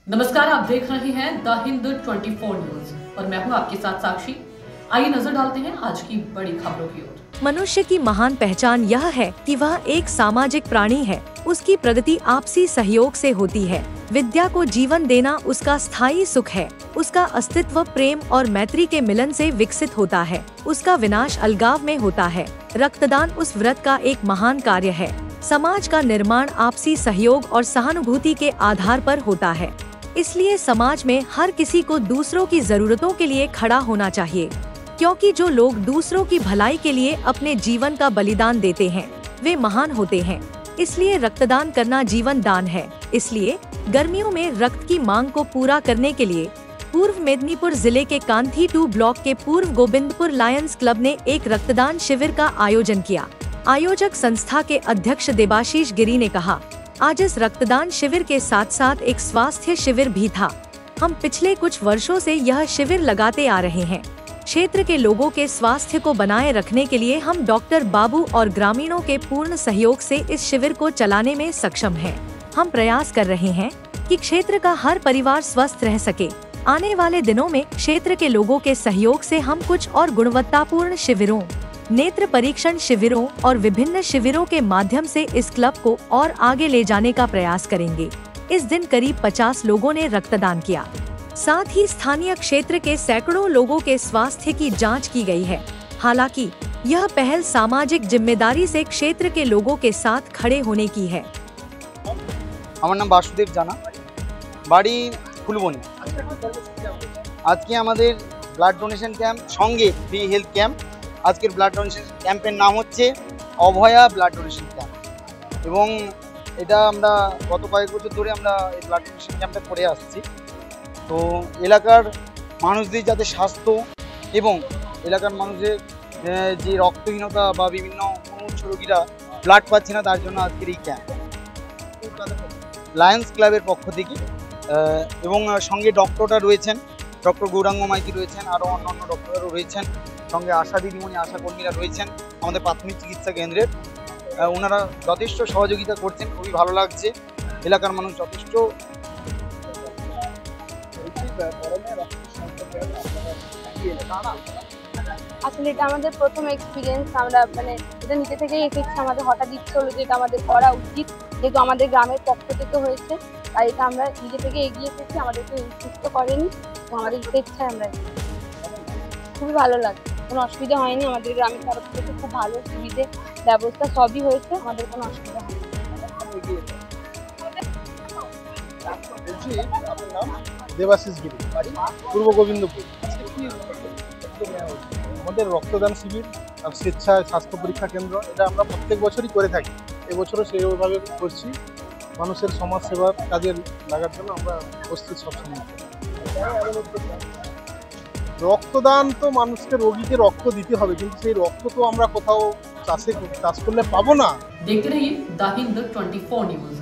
नमस्कार, आप देख रहे हैं द हिंद 24 न्यूज और मैं हूं आपके साथ साक्षी। आइए नजर डालते हैं आज की बड़ी खबरों की ओर। मनुष्य की महान पहचान यह है कि वह एक सामाजिक प्राणी है। उसकी प्रगति आपसी सहयोग से होती है। विद्या को जीवन देना उसका स्थायी सुख है। उसका अस्तित्व प्रेम और मैत्री के मिलन से विकसित होता है। उसका विनाश अलगाव में होता है। रक्तदान उस व्रत का एक महान कार्य है। समाज का निर्माण आपसी सहयोग और सहानुभूति के आधार पर होता है। इसलिए समाज में हर किसी को दूसरों की जरूरतों के लिए खड़ा होना चाहिए, क्योंकि जो लोग दूसरों की भलाई के लिए अपने जीवन का बलिदान देते हैं वे महान होते हैं। इसलिए रक्तदान करना जीवन दान है। इसलिए गर्मियों में रक्त की मांग को पूरा करने के लिए पूर्व मेदिनीपुर जिले के कांथी 2 ब्लॉक के पूर्व गोविंदपुर लायंस क्लब ने एक रक्तदान शिविर का आयोजन किया। आयोजक संस्था के अध्यक्ष देबाशीष गिरी ने कहा, आज इस रक्तदान शिविर के साथ साथ एक स्वास्थ्य शिविर भी था। हम पिछले कुछ वर्षों से यह शिविर लगाते आ रहे हैं। क्षेत्र के लोगों के स्वास्थ्य को बनाए रखने के लिए हम डॉक्टर बाबू और ग्रामीणों के पूर्ण सहयोग से इस शिविर को चलाने में सक्षम हैं। हम प्रयास कर रहे हैं कि क्षेत्र का हर परिवार स्वस्थ रह सके। आने वाले दिनों में क्षेत्र के लोगों के सहयोग से हम कुछ और गुणवत्तापूर्ण शिविरों, नेत्र परीक्षण शिविरों और विभिन्न शिविरों के माध्यम से इस क्लब को और आगे ले जाने का प्रयास करेंगे। इस दिन करीब 50 लोगों ने रक्तदान किया। साथ ही स्थानीय क्षेत्र के सैकड़ों लोगों के स्वास्थ्य की जांच की गई है। हालांकि यह पहल सामाजिक जिम्मेदारी से क्षेत्र के लोगों के साथ खड़े होने की है। আমার নাম বাসুদেব জানা, বাড়ি ফুলবনি। আজকে আমাদের ব্লাড ডোনেশন ক্যাম্প সঙ্গে ফ্রি হেলথ ক্যাম্প। আজকের ব্লাড ডোনেশন ক্যাম্পের নাম হচ্ছে অভয়া ব্লাড ডোনেশন ক্যাম্প এবং এটা আমরা গত কয়েক বছর ধরে আমরা এই ব্লাড ডোনেশন ক্যাম্পটা করে আসছি। তো এলাকার মানুষদের যাতে স্বাস্থ্য এবং এলাকার মানুষের যে রক্তহীনতা বা বিভিন্ন মুমূর্ষু রোগীরা ব্লাড পাচ্ছে না তার জন্য আজকের এই ক্যাম্প লায়ন্স ক্লাবের পক্ষ থেকে এবং সঙ্গে ডক্টররা রয়েছেন, ডক্টর গৌরাঙ্গ মাইতি রয়েছেন, আরও অন্যান্য ডক্টররাও রয়েছেন, সঙ্গে আশা দিদিমণি, আশা কর্মীরা রয়েছেন আমাদের প্রাথমিক চিকিৎসা কেন্দ্রের। ওনারা যথেষ্ট সহযোগিতা করছেন, খুবই ভালো লাগছে। এলাকার মানুষ যথেষ্ট আসলে এটা আমাদের প্রথম এক্সপিরিয়েন্স। আমরা এটা নিজে থেকেই এসেছি, আমাদের হঠাৎ ইচ্ছে হলো যে এটা আমাদের করা উচিত, যেহেতু আমাদের গ্রামের পক্ষ থেকে হয়েছে তাই এটা আমরা নিজে থেকে এগিয়ে এসেছি। আমাদেরকে ইনসিস্ট করেনি, আমাদের ইচ্ছায় আমরা খুবই ভালো লাগে। কোনো অসুবিধা হয়নি। আমাদের গ্রামের তরফ থেকে খুব ভালো সুবিধে ব্যবস্থা সবই হয়েছে, আমাদের কোনো অসুবিধা হয়নি। দেবাশিস গিরি, পূর্ব গোবিন্দপুর। আমাদের রক্তদান শিবির আর স্বেচ্ছায় স্বাস্থ্য পরীক্ষা কেন্দ্র, এটা আমরা প্রত্যেক বছরই করে থাকি। এবছরও সেইভাবে করছি। মানুষের সমাজ সেবার কাজে লাগার জন্য আমরা প্রস্তুত সবসময়। রক্তদান তো মানুষকে, রোগীকে রক্ত দিতে হবে, কিন্তু সেই রক্ত তো আমরা কোথাও চাষ করলে পাবো না। देखते रहिए द हिंद 24 न्यूज।